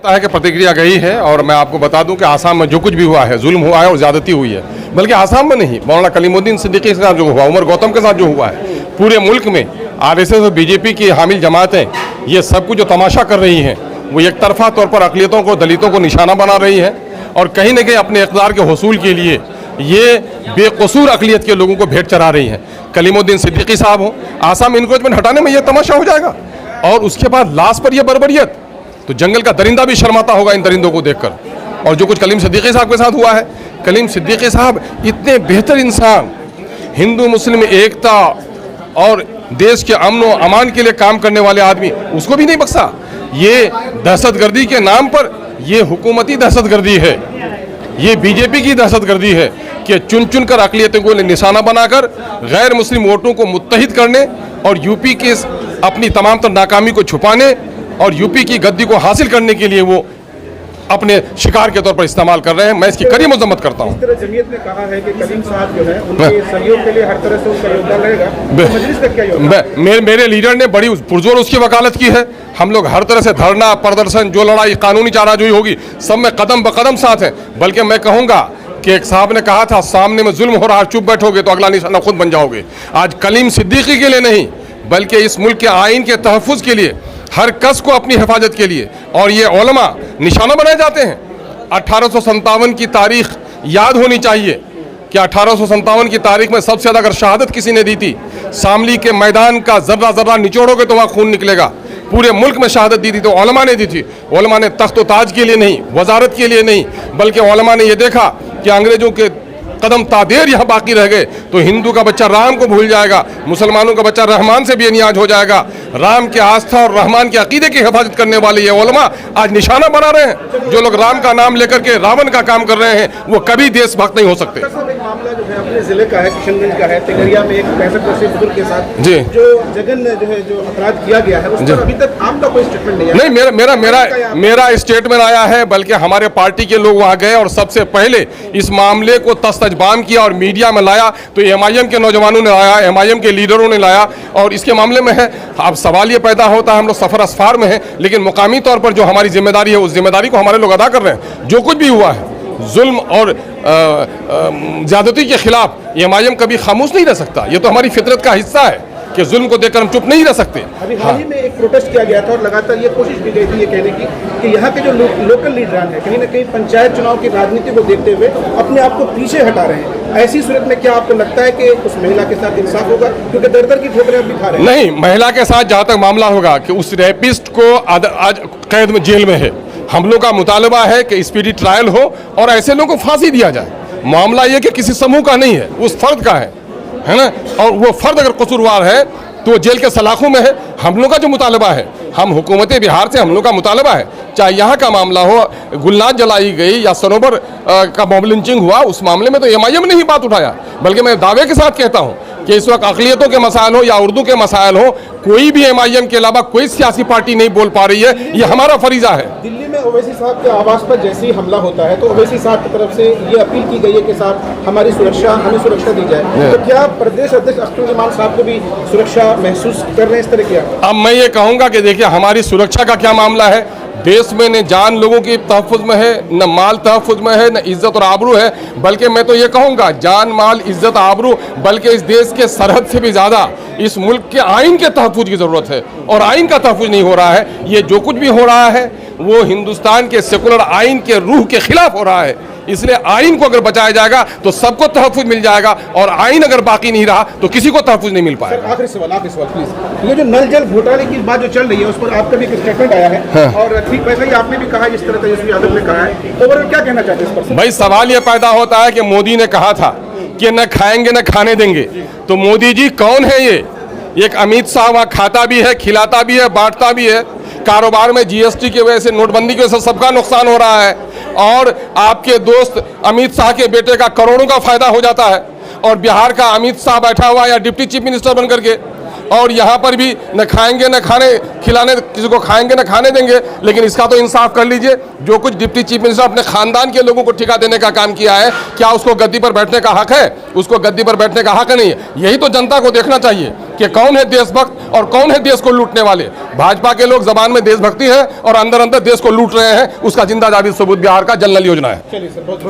पता है कि प्रतिक्रिया गई है और मैं आपको बता दूं कि आसाम में जो कुछ भी हुआ है जुल्म हुआ है और ज़्यादती हुई है, बल्कि आसाम में नहीं, मौलाना कलीमुद्दीन सिद्दीकी के साथ जो हुआ, उमर गौतम के साथ जो हुआ है, पूरे मुल्क में आरएसएस और बीजेपी की हामिल जमातें ये सब कुछ जो तमाशा कर रही हैं वो एक तरफा तौर पर अक़लियतों को, दलितों को निशाना बना रही हैं और कहीं न कहीं अपने इक़्तिदार के हुसूल के लिए ये बेकसूर अक़लियत के लोगों को भेंट चढ़ा रही हैं। कलीमुद्दीन सिद्दीकी साहब हो, आसाम इनक्रोचमेंट हटाने में ये तमाशा हो जाएगा और उसके बाद लाश पर यह बर्बरियत, तो जंगल का दरिंदा भी शर्माता होगा इन दरिंदों को देखकर। और जो कुछ कलीम सिद्दीकी साहब के साथ हुआ है, कलीम सिद्दीकी साहब इतने बेहतर इंसान, हिंदू मुस्लिम एकता और देश के अमन व अमान के लिए काम करने वाले आदमी, उसको भी नहीं बख्शा। ये दहशतगर्दी के नाम पर ये हुकूमती दहशतगर्दी है, ये बीजेपी की दहशतगर्दी है कि चुन चुन कर अक़लियतों को निशाना बनाकर गैर मुस्लिम वोटों को मुत्तहिद करने और यूपी के अपनी तमाम तर नाकामी को छुपाने और यूपी की गद्दी को हासिल करने के लिए वो अपने शिकार के तौर पर इस्तेमाल कर रहे हैं। मैं इसकी कड़ी मजम्मत करता हूँ। जमीयत ने कहा है कि कलीम साहब जो है उनके सहयोग के लिए हर तरह से उसका योगदान रहेगा, तो मजलिस का क्या योगदान? मेरे लीडर ने बड़ी पुरजोर उसकी वकालत की है। हम लोग हर तरह से धरना, प्रदर्शन, जो लड़ाई कानूनी चाराजोई होगी, सब में कदम ब कदम साथ हैं। बल्कि मैं कहूँगा कि एक साहब ने कहा था, सामने में जुल्म हो रहा है, चुप बैठोगे तो अगला निशाना खुद बन जाओगे। आज कलीम सिद्दीकी के लिए नहीं, बल्कि इस मुल्क के आइन के तहफ़्फ़ुज़ के लिए, हर कस को अपनी हिफाजत के लिए, और ये उलमा निशाना बनाए जाते हैं। 1857 की तारीख याद होनी चाहिए कि 1857 की तारीख में सबसे ज़्यादा अगर शहादत किसी ने दी थी, शामली के मैदान का ज़र्रा ज़र्रा निचोड़ोगे तो वहाँ खून निकलेगा। पूरे मुल्क में शहादत दी थी तो उलमा ने दी थी। उलमा ने तख्त व ताज के लिए नहीं, वजारत के लिए नहीं, बल्कि उलमा ने यह देखा कि अंग्रेज़ों के कदम तादेर यहाँ बाकी रह गए तो हिंदू का बच्चा राम को भूल जाएगा, मुसलमानों का बच्चा रहमान से बेनियाज हो जाएगा। राम के आस्था और रहमान के अकीदे की हिफाजत करने वाले ये उलमा आज निशाना बना रहे हैं। जो लोग राम का नाम लेकर के रावण का काम कर रहे हैं वो कभी देशभक्त नहीं हो सकते। मामला जो है अपने जिले का है, किशनगंज का है, तिगरिया में एक 65 वर्षीय बुजुर्ग के साथ जी जो जघन्य जो है जो अपराध किया गया है, उस पर अभी तक आम का कोई स्टेटमेंट नहीं है। नहीं, मेरा स्टेटमेंट आया है, बल्कि हमारे पार्टी के लोग वहाँ गए और सबसे पहले इस मामले को तस्तजबान किया और मीडिया में लाया। तो एमआईएम के नौजवानों ने लाया, एमआईएम के लीडरों ने लाया और इसके मामले में है। अब सवाल ये पैदा होता है, हम लोग सफ़र असफार में हैं, लेकिन मुकामी तौर पर जो हमारी जिम्मेदारी है उस जिम्मेदारी को हमारे लोग अदा कर रहे हैं। जो कुछ भी हुआ है जुल्म और ज़्यादती के खिलाफ एमआईएम कभी खामोश नहीं रह सकता। ये तो हमारी फितरत का हिस्सा है कि जुल्म को देखकर हम चुप नहीं रह सकते। अभी हाल ही में एक प्रोटेस्ट किया गया था और लगातार ये कोशिश की गई थी ये कहने की कि यहाँ के जो लोकल लीडरान है कहीं ना कहीं पंचायत चुनाव की राजनीति को देखते हुए अपने आप को पीछे हटा रहे हैं। ऐसी सूरत में क्या आपको लगता है कि उस महिला के साथ इंसाफ होगा, क्योंकि दर दर की ठोकरें अब दिखा रहे हैं? नहीं, महिला के साथ जहाँ तक मामला होगा कि उस रेपिस्ट को आज कैद में, जेल में है, हम लोग का मुतालबा है कि स्पीडी ट्रायल हो और ऐसे लोगों को फांसी दिया जाए। मामला ये कि किसी समूह का नहीं है, उस फर्द का है ना, और वो फर्द अगर कसूरवार है तो जेल के सलाखों में है। हम लोग का जो मुतालबा है, हम हुकूमत बिहार से हम लोग का मुतालबा है, चाहे यहाँ का मामला हो, गुलनाज जलाई गई या सरोवर का मॉब लिंचिंग हुआ, उस मामले में तो एमआईएम ने ही बात उठाया। बल्कि मैं दावे के साथ कहता हूँ कि इस वक्त अक़लियतों के मसाइल हो या उर्दू के मसाइल हो, कोई भी एमआईएम के अलावा कोई सियासी पार्टी नहीं बोल पा रही है। ये हमारा फरीजा है। दिल्ली में ओवैसी साहब के आवास पर जैसे ही हमला होता है तो ओवैसी साहब की तरफ से ये अपील की गई है कि साहब हमारी सुरक्षा, हमें सुरक्षा दी जाए। तो क्या प्रदेश अध्यक्ष अख्तरुज्जमान साहब को भी सुरक्षा महसूस कर रहे हैं इस तरह की? अब मैं ये कहूँगा कि देखिए, हमारी सुरक्षा का क्या मामला है। देश में न जान लोगों की तहफ़्फ़ुज़ में है, न माल तहफ़्फ़ुज़ में है, न इज़्ज़त और आबरू है। बल्कि मैं तो ये कहूँगा, जान, माल, इज़्ज़त, आबरू, बल्कि इस देश के सरहद से भी ज़्यादा इस मुल्क के आइन के तहफ़्फ़ुज़ की ज़रूरत है और आइन का तहफ़्फ़ुज़ नहीं हो रहा है। ये जो कुछ भी हो रहा है वो हिंदुस्तान के सेकुलर आइन के रूह के खिलाफ हो रहा है। इसलिए आइन को अगर बचाया जाएगा तो सबको तहफ़्फ़ुज़ मिल जाएगा, और आइन अगर बाकी नहीं रहा तो किसी को तहफ़्फ़ुज़ नहीं मिल पाएगा। आखिरी सवाल प्लीज, ये जो नल जल घोटाले की बात जो चल रही है उस पर आपका भी एक स्टेटमेंट आया है। हाँ। और ठीक वैसा ही आपने भी कहा जिस तरह तेजस्वी यादव ने कहा है, तो ओवरऑल क्या कहना चाहते हैं इस पर? भाई, सवाल ये पैदा होता है कि मोदी ने कहा था कि न खाएंगे न खाने देंगे, तो मोदी जी कौन है? ये एक अमित शाह वहाँ खाता भी है, खिलाता भी है, बांटता भी है। कारोबार में जीएसटी की वजह से, नोटबंदी की वजह से सबका नुकसान हो रहा है, और आपके दोस्त अमित शाह के बेटे का करोड़ों का फायदा हो जाता है, और बिहार का अमित शाह बैठा हुआ या डिप्टी चीफ मिनिस्टर बन करके और यहाँ पर भी न खाएंगे न खाने खिलाने, किसी को खाएंगे न खाने देंगे। लेकिन इसका तो इंसाफ कर लीजिए, जो कुछ डिप्टी चीफ मिनिस्टर अपने खानदान के लोगों को ठिका देने का काम किया है, क्या उसको गद्दी पर बैठने का हक है? उसको गद्दी पर बैठने का हक नहीं है। यही तो जनता को देखना चाहिए कि कौन है देशभक्त और कौन है देश को लूटने वाले। भाजपा के लोग जबान में देशभक्ति है और अंदर अंदर देश को लूट रहे हैं। उसका जिंदा जाबित सबूत बिहार का जल नल योजना है। चलिए सर, बहुत